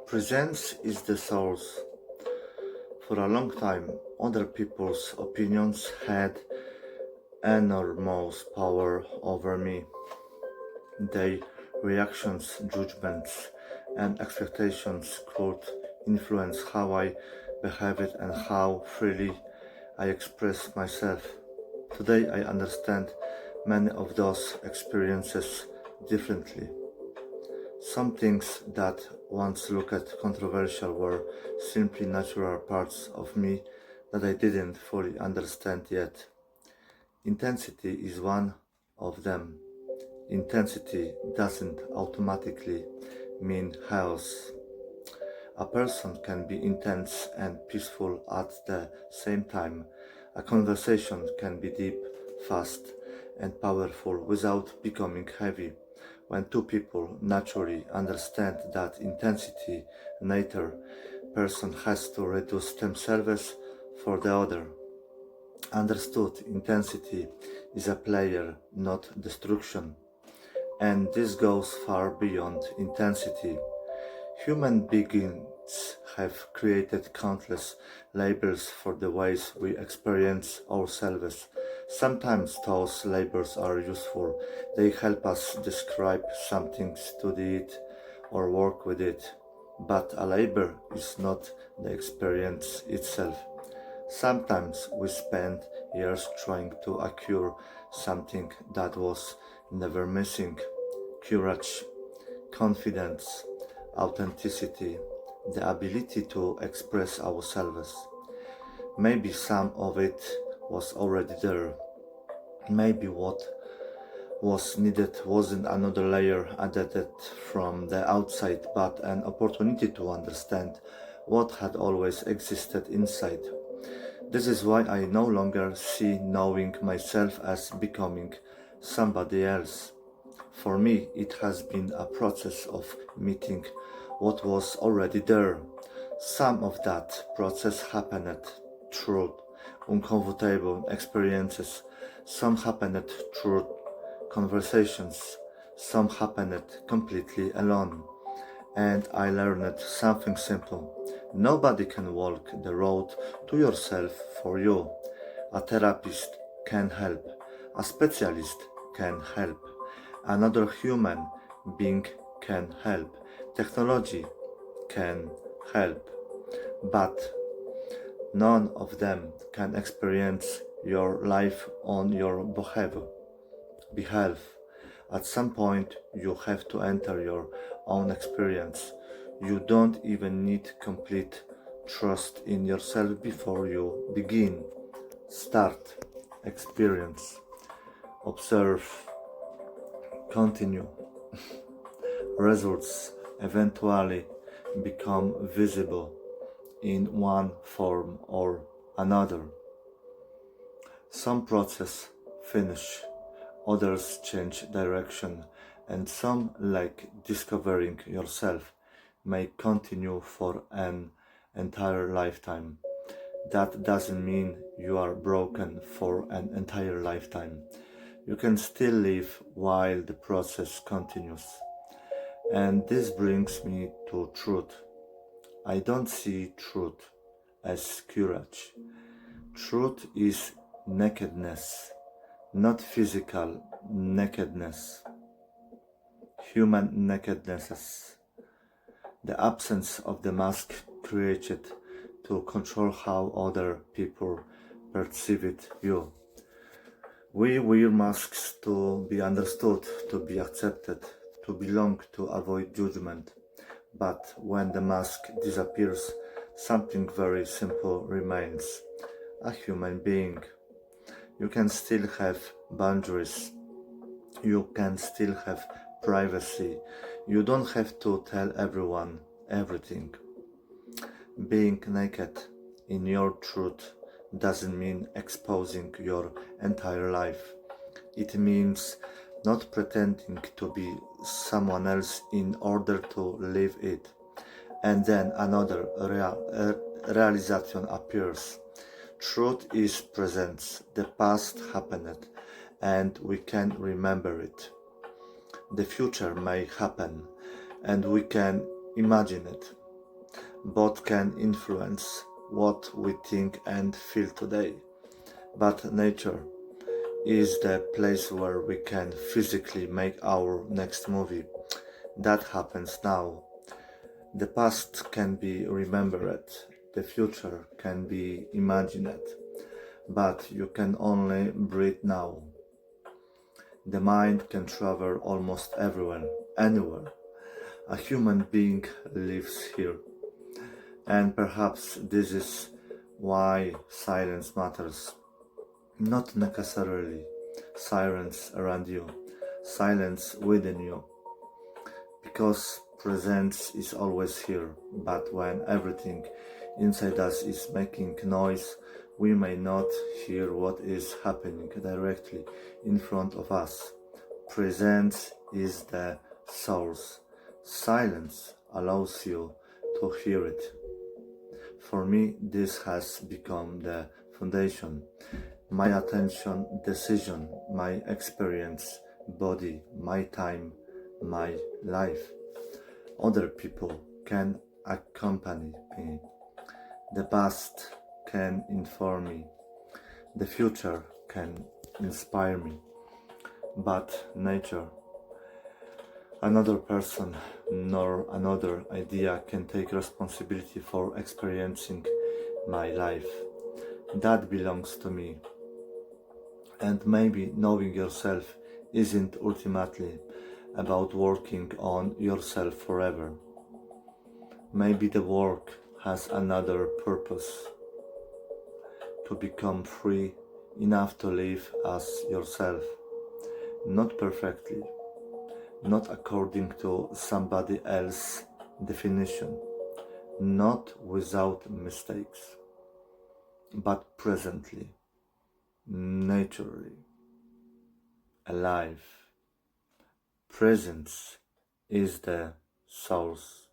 Presence is the source. For a long time, other people's opinions had enormous power over me. Their reactions, judgments, and expectations could influence how I behaved and how freely I expressed myself. Today, I understand many of those experiences differently. Some things that once looked controversial were simply natural parts of me that I didn't fully understand yet. Intensity is one of them. Intensity doesn't automatically mean chaos. A person can be intense and peaceful at the same time. A conversation can be deep, fast, and powerful without becoming heavy. When two people naturally understand that intensity, neither person has to reduce themselves for the other. Understood intensity is a player, not destruction. And this goes far beyond intensity. Human beings have created countless labels for the ways we experience ourselves. Sometimes those labels are useful. They help us describe something, study it, or work with it. But a label is not the experience itself. Sometimes we spend years trying to acquire something that was never missing. Courage, confidence, authenticity, the ability to express ourselves. Maybe some of it was already there. Maybe what was needed wasn't another layer added from the outside, but an opportunity to understand what had always existed inside. This is why I no longer see knowing myself as becoming somebody else. For me, it has been a process of meeting what was already there. Some of that process happened through uncomfortable experiences, some happened through conversations, some happened completely alone. And I learned something simple. Nobody can walk the road to yourself for you. A therapist can help, a specialist can help, another human being can help, technology can help, but none of them can experience your life on your behalf. At some point, you have to enter your own experience. You don't even need complete trust in yourself before you begin. Start, experience, observe, continue. Results eventually become visible in one form or another. Some process finish, others change direction, and some, like discovering yourself, may continue for an entire lifetime. That doesn't mean you are broken for an entire lifetime. You can still live while the process continues. And this brings me to truth. I don't see truth as courage. Truth is nakedness, not physical nakedness, human nakednesses, the absence of the mask created to control how other people perceive you. We wear masks to be understood, to be accepted, to belong, to avoid judgment. But when the mask disappears, something very simple remains: a human being. You can still have boundaries. You can still have privacy. You don't have to tell everyone everything. Being naked in your truth doesn't mean exposing your entire life. It means not pretending to be someone else in order to live it. And then another realization appears. Truth is presence. The past happened, and we can remember it. The future may happen, and we can imagine it. Both can influence what we think and feel today. But nature is the place where we can physically make our next movie. That happens now. The past can be remembered, the future can be imagined, but you can only breathe now. The mind can travel almost everywhere, anywhere. A human being lives here. And perhaps this is why silence matters. Not necessarily silence around you, silence within you. Because presence is always here, but when everything inside us is making noise, we may not hear what is happening directly in front of us. Presence is the source. Silence allows you to hear it. For me, this has become the foundation. My attention, decision, my experience, body, my time, my life. Other people can accompany me. The past can inform me. The future can inspire me. But nature, another person, nor another idea can take responsibility for experiencing my life. That belongs to me. And maybe knowing yourself isn't ultimately about working on yourself forever. Maybe the work has another purpose: to become free enough to live as yourself, not perfectly, not according to somebody else's definition, not without mistakes, but presently, naturally, alive. Presence is the source.